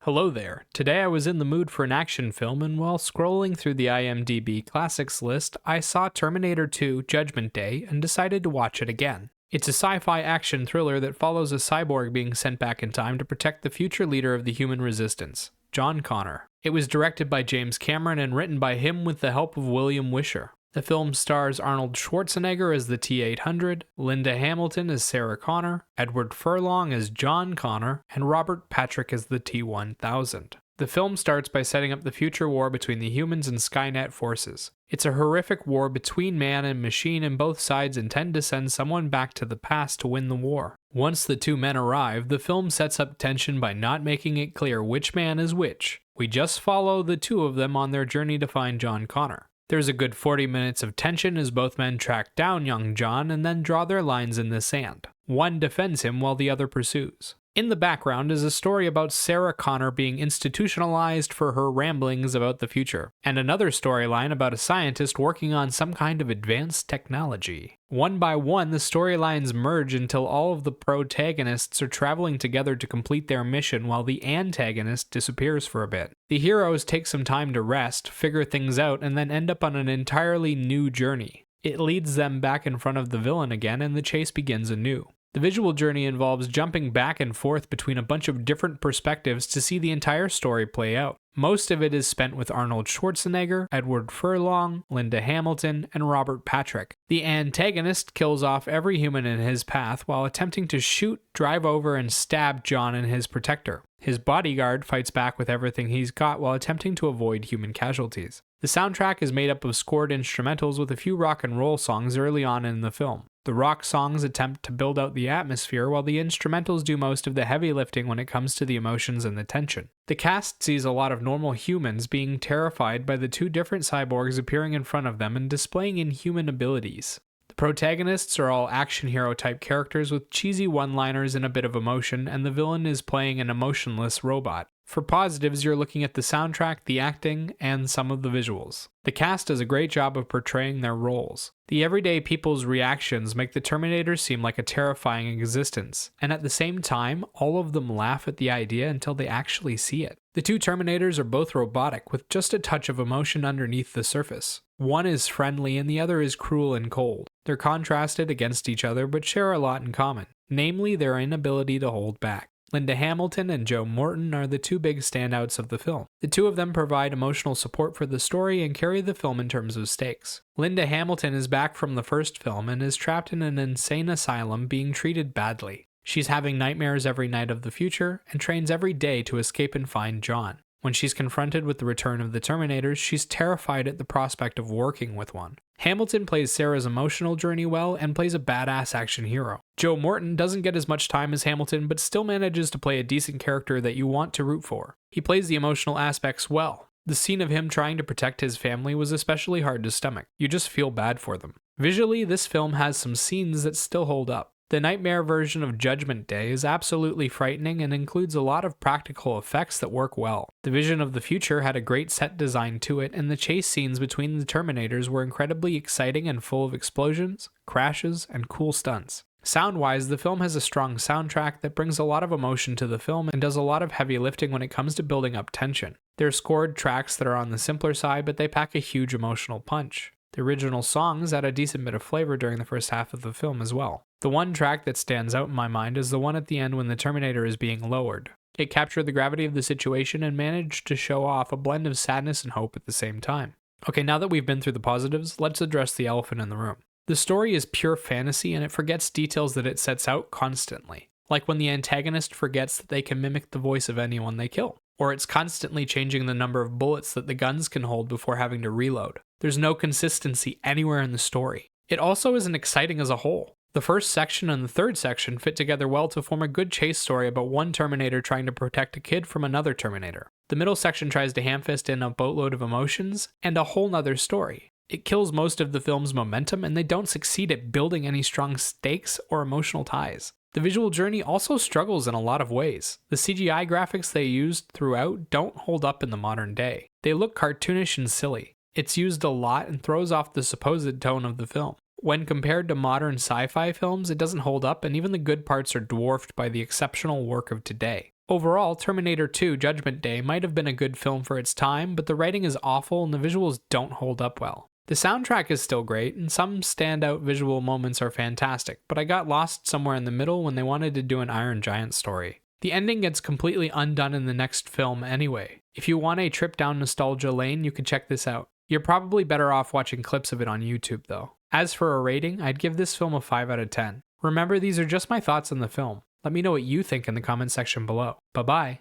Hello there. Today I was in the mood for an action film, and while scrolling through the IMDb Classics list, I saw Terminator 2 Judgment Day and decided to watch it again. It's a sci-fi action thriller that follows a cyborg being sent back in time to protect the future leader of the human resistance, John Connor. It was directed by James Cameron and written by him with the help of William Wisher. The film stars Arnold Schwarzenegger as the T-800, Linda Hamilton as Sarah Connor, Edward Furlong as John Connor, and Robert Patrick as the T-1000. The film starts by setting up the future war between the humans and Skynet forces. It's a horrific war between man and machine, and both sides intend to send someone back to the past to win the war. Once the two men arrive, the film sets up tension by not making it clear which man is which. We just follow the two of them on their journey to find John Connor. There's a good 40 minutes of tension as both men track down young John and then draw their lines in the sand. One defends him while the other pursues. In the background is a story about Sarah Connor being institutionalized for her ramblings about the future, and another storyline about a scientist working on some kind of advanced technology. One by one, the storylines merge until all of the protagonists are traveling together to complete their mission while the antagonist disappears for a bit. The heroes take some time to rest, figure things out, and then end up on an entirely new journey. It leads them back in front of the villain again, and the chase begins anew. The visual journey involves jumping back and forth between a bunch of different perspectives to see the entire story play out. Most of it is spent with Arnold Schwarzenegger, Edward Furlong, Linda Hamilton, and Robert Patrick. The antagonist kills off every human in his path while attempting to shoot, drive over, and stab John and his protector. His bodyguard fights back with everything he's got while attempting to avoid human casualties. The soundtrack is made up of scored instrumentals with a few rock and roll songs early on in the film. The rock songs attempt to build out the atmosphere, while the instrumentals do most of the heavy lifting when it comes to the emotions and the tension. The cast sees a lot of normal humans being terrified by the two different cyborgs appearing in front of them and displaying inhuman abilities. The protagonists are all action hero type characters with cheesy one-liners and a bit of emotion, and the villain is playing an emotionless robot. For positives, you're looking at the soundtrack, the acting, and some of the visuals. The cast does a great job of portraying their roles. The everyday people's reactions make the Terminator seem like a terrifying existence, and at the same time, all of them laugh at the idea until they actually see it. The two Terminators are both robotic, with just a touch of emotion underneath the surface. One is friendly and the other is cruel and cold. They're contrasted against each other, but share a lot in common, namely their inability to hold back. Linda Hamilton and Joe Morton are the two big standouts of the film. The two of them provide emotional support for the story and carry the film in terms of stakes. Linda Hamilton is back from the first film and is trapped in an insane asylum being treated badly. She's having nightmares every night of the future and trains every day to escape and find John. When she's confronted with the return of the Terminators, she's terrified at the prospect of working with one. Hamilton plays Sarah's emotional journey well and plays a badass action hero. Joe Morton doesn't get as much time as Hamilton, but still manages to play a decent character that you want to root for. He plays the emotional aspects well. The scene of him trying to protect his family was especially hard to stomach. You just feel bad for them. Visually, this film has some scenes that still hold up. The nightmare version of Judgment Day is absolutely frightening and includes a lot of practical effects that work well. The vision of the future had a great set design to it, and the chase scenes between the Terminators were incredibly exciting and full of explosions, crashes, and cool stunts. Sound-wise, the film has a strong soundtrack that brings a lot of emotion to the film and does a lot of heavy lifting when it comes to building up tension. There are scored tracks that are on the simpler side, but they pack a huge emotional punch. The original songs add a decent bit of flavor during the first half of the film as well. The one track that stands out in my mind is the one at the end when the Terminator is being lowered. It captured the gravity of the situation and managed to show off a blend of sadness and hope at the same time. Okay, now that we've been through the positives, let's address the elephant in the room. The story is pure fantasy and it forgets details that it sets out constantly. Like when the antagonist forgets that they can mimic the voice of anyone they kill. Or it's constantly changing the number of bullets that the guns can hold before having to reload. There's no consistency anywhere in the story. It also isn't exciting as a whole. The first section and the third section fit together well to form a good chase story about one Terminator trying to protect a kid from another Terminator. The middle section tries to ham-fist in a boatload of emotions and a whole nother story. It kills most of the film's momentum and they don't succeed at building any strong stakes or emotional ties. The visual journey also struggles in a lot of ways. The CGI graphics they used throughout don't hold up in the modern day. They look cartoonish and silly. It's used a lot and throws off the supposed tone of the film. When compared to modern sci-fi films, it doesn't hold up, and even the good parts are dwarfed by the exceptional work of today. Overall, Terminator 2 Judgment Day might have been a good film for its time, but the writing is awful and the visuals don't hold up well. The soundtrack is still great, and some standout visual moments are fantastic, but I got lost somewhere in the middle when they wanted to do an Iron Giant story. The ending gets completely undone in the next film anyway. If you want a trip down nostalgia lane, you can check this out. You're probably better off watching clips of it on YouTube though. As for a rating, I'd give this film a 5 out of 10. Remember, these are just my thoughts on the film. Let me know what you think in the comment section below. Bye bye.